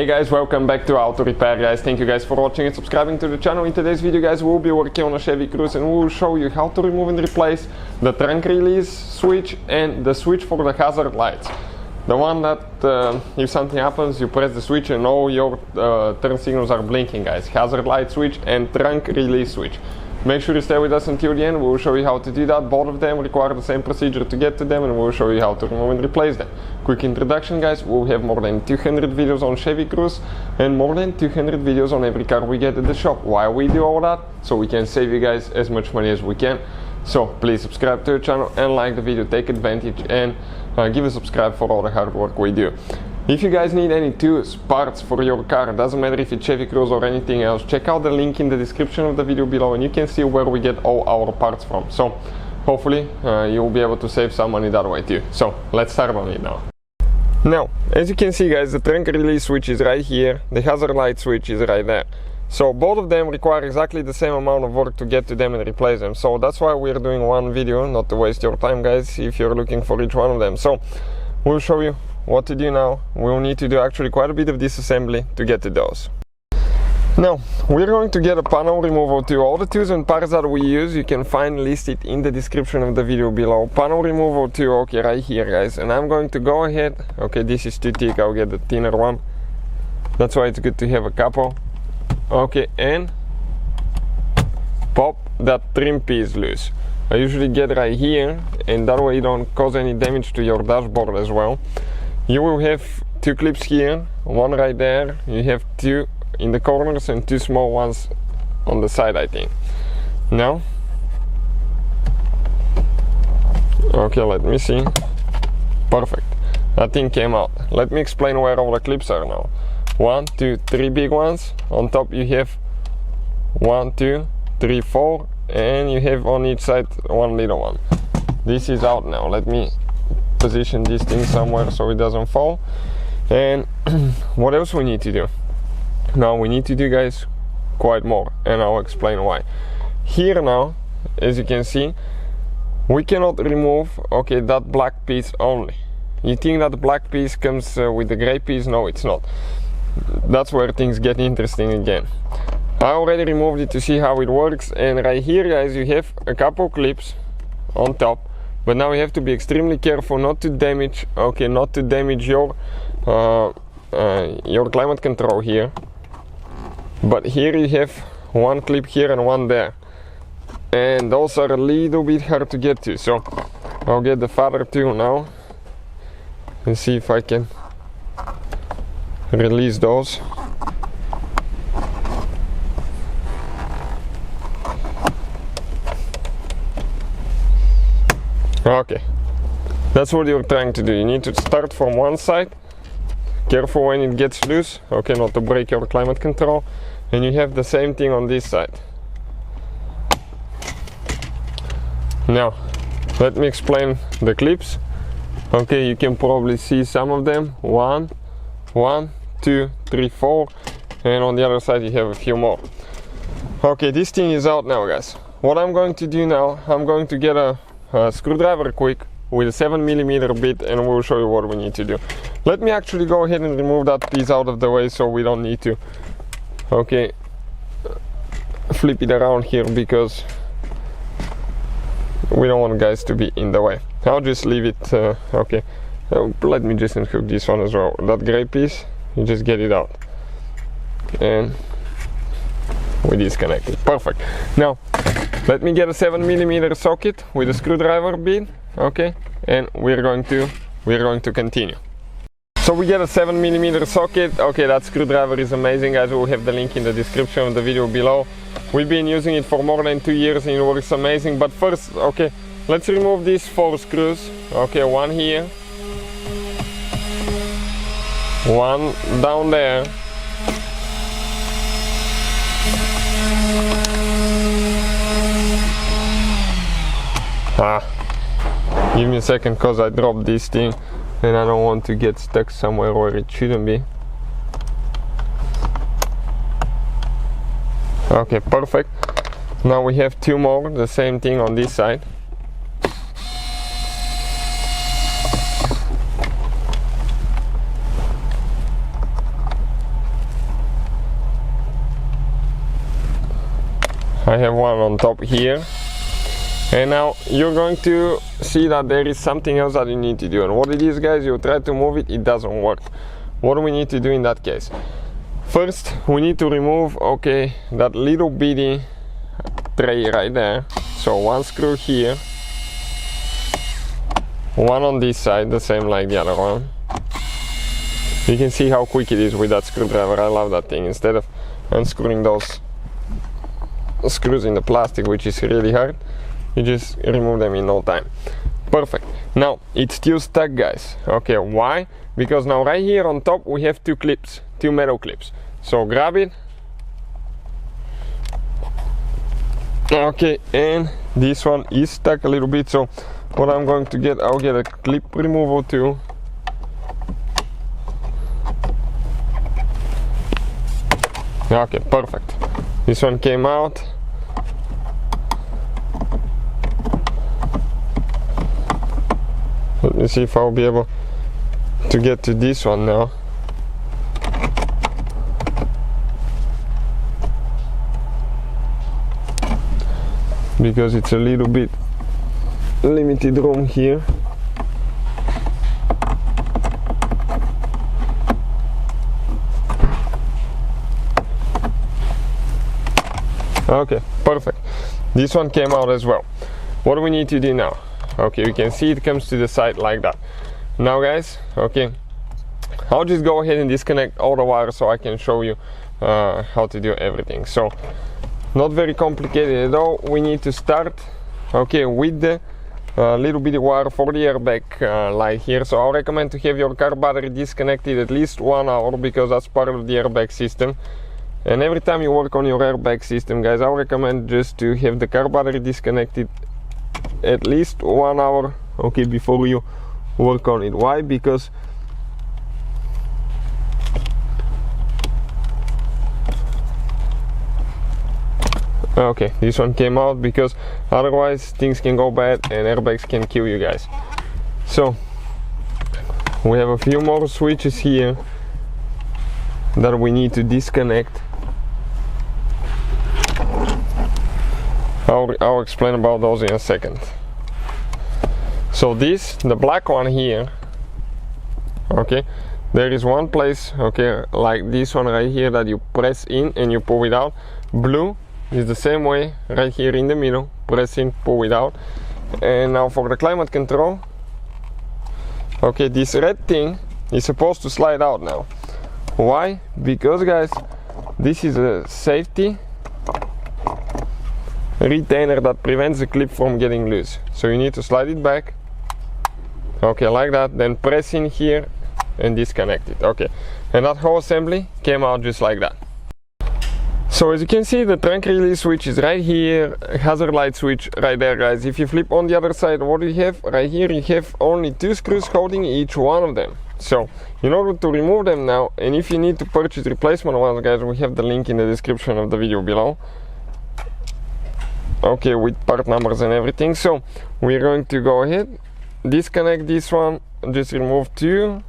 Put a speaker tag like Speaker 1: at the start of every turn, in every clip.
Speaker 1: Hey guys, welcome back to Auto Repair guys. Thank you guys for watching and subscribing to the channel. In today's video guys, we'll be working on a Chevy Cruze and we'll show you how to remove and replace the trunk release switch and the switch for the hazard lights. The one that if something happens you press the switch and all your turn signals are blinking guys. Hazard light switch and trunk release switch. Make sure you stay with us until the end. We'll show you how to do that. Both of them require the same procedure to get to them, and we'll show you how to remove and replace them. Quick introduction guys, we'll have more than 200 videos on Chevy Cruze and more than 200 videos on every car we get at the shop. Why we do all that? So we can save you guys as much money as we can. So please subscribe to the channel and like the video, take advantage and give a subscribe for all the hard work we do. If you guys need any tools, parts for your car, doesn't matter if it's Chevy Cruze or anything else, check out the link in the description of the video below and you can see where we get all our parts from. So hopefully you'll be able to save some money that way too. So let's start on it now. Now, as you can see guys, the trunk release switch is right here, the hazard light switch is right there. So both of them require exactly the same amount of work to get to them and replace them. So that's why we're doing one video, not to waste your time guys, if you're looking for each one of them. So we'll show you what to do now. We'll need to do actually quite a bit of disassembly to get to those. Now, we're going to get a panel removal tool. All the tools and parts that we use, you can find listed in the description of the video below. Panel removal tool, okay, right here guys. And I'm going to go ahead, okay, this is too thick, I'll get the thinner one. That's why it's good to have a couple. Okay, and pop that trim piece loose. I usually get right here, and that way you don't cause any damage to your dashboard as well. You will have two clips here, one right there, you have two in the corners and two small ones on the side I think. Now, okay, let me see. Perfect, that thing came out. Let me explain where all the clips are now. 1, 2, 3 big ones, on top you have 1, 2, 3, 4 and you have on each side one little one. This is out now. Let me position this thing somewhere so it doesn't fall. And what else we need to do? Now we need to do guys quite more, and I'll explain why. Here now, as you can see, we cannot remove, okay, that black piece only. You think that the black piece comes with the gray piece? No, it's not. That's where things get interesting again. I already removed it to see how it works, and right here guys you have a couple clips on top, but now you have to be extremely careful not to damage, okay, not to damage your climate control here. But here you have one clip here and one there, and those are a little bit hard to get to, so I'll get the father tool now and see if I can release those. Okay, that's what you're trying to do. You need to start from one side, careful when it gets loose, okay, not to break your climate control, and you have the same thing on this side. Now let me explain the clips. Okay, you can probably see some of them. 1, 2, 3, 4, and on the other side you have a few more. Okay, this thing is out now guys. What I'm going to do now, I'm going to get a screwdriver quick with a 7mm bit and we'll show you what we need to do. Let me actually go ahead and remove that piece out of the way so we don't need to, okay, flip it around here because we don't want guys to be in the way. I'll just leave it, okay. Let me just unhook this one as well. That gray piece, you just get it out and we disconnect it. Perfect. Now let me get a 7mm socket with a screwdriver bit, okay, and we're going to continue. So we get a 7mm socket. Okay, that screwdriver is amazing guys. We'll have the link in the description of the video below. We've been using it for more than 2 years and it works amazing. But first, okay, let's remove these 4 screws. Okay, one here, one down there, give me a second because I dropped this thing and I don't want to get stuck somewhere where it shouldn't be. Okay, perfect. Now we have 2 more, the same thing on this side. I have one on top here. And now you're going to see that there is something else that you need to do. And what it is, guys, you try to move it, it doesn't work. What do we need to do in that case? First, we need to remove, okay, that little bitty tray right there. So one screw here, one on this side, the same like the other one. You can see how quick it is with that screwdriver. I love that thing. Instead of unscrewing those screws in the plastic, which is really hard, you just remove them in no time. Perfect. Now it's still stuck, guys. Okay, why? Because now right here on top we have two clips, two metal clips. So grab it. Okay, and this one is stuck a little bit, so what I'm going to get, I'll get a clip removal too. Okay, perfect. This one came out. Let me see if I'll be able to get to this one now. Because it's a little bit limited room here. Okay, perfect. This one came out as well. What do we need to do now? Okay, you can see it comes to the side like that. Now, guys, okay, I'll just go ahead and disconnect all the wires so I can show you how to do everything. So, not very complicated at all. We need to start, okay, with the little bitty wire for the airbag light here. So I'll recommend to have your car battery disconnected at least 1 hour, because that's part of the airbag system. And every time you work on your airbag system, guys, I'll recommend just to have the car battery disconnected at least 1 hour, okay, before you work on it. Why? Because okay, this one came out, because otherwise things can go bad and airbags can kill you guys. So we have a few more switches here that we need to disconnect. I'll explain about those in a second. So this, the black one here, okay, there is one place, okay, like this one right here, that you press in and you pull it out. Blue is the same way, right here in the middle, press in, pull it out. And now for the climate control, okay, this red thing is supposed to slide out now. Why? Because, guys, this is a safety retainer that prevents the clip from getting loose. So you need to slide it back, okay, like that, then press in here and disconnect it. Okay, and that whole assembly came out just like that. So as you can see, the trunk release switch is right here, hazard light switch right there, guys. If you flip on the other side, what do you have? Right here you have only 2 screws holding each one of them. So in order to remove them now, and if you need to purchase replacement ones, guys, we have the link in the description of the video below, okay, with part numbers and everything. So we're going to go ahead, disconnect this one, just remove two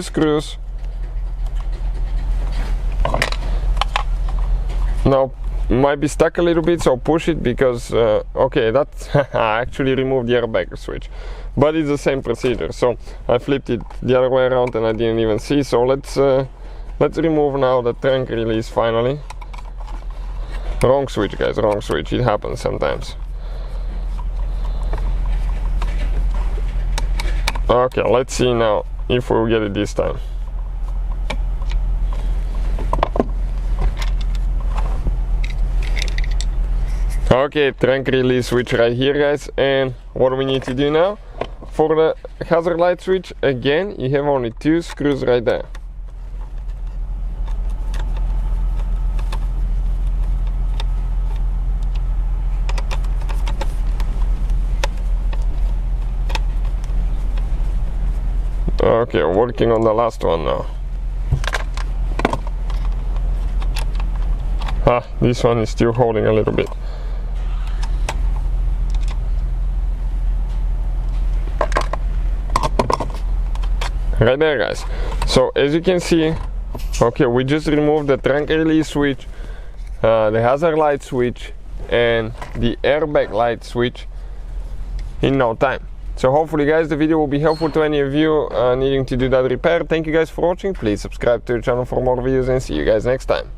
Speaker 1: screws. Now might be stuck a little bit, so push it, because okay, that's I actually removed the airbag switch, but it's the same procedure. So I flipped it the other way around and I didn't even see. So let's remove now the trunk release finally. Wrong switch, guys, wrong switch. It happens sometimes. Okay, let's see now if we'll get it this time. Okay, trunk release switch right here, guys. And what do we need to do now? For the hazard light switch, again, you have only 2 screws right there. Okay, working on the last one now. This one is still holding a little bit. Right there, guys. So as you can see, okay, we just removed the trunk release switch the hazard light switch and the airbag light switch in no time. So hopefully guys the video will be helpful to any of you needing to do that repair. Thank you guys for watching. Please subscribe to the channel for more videos and see you guys next time.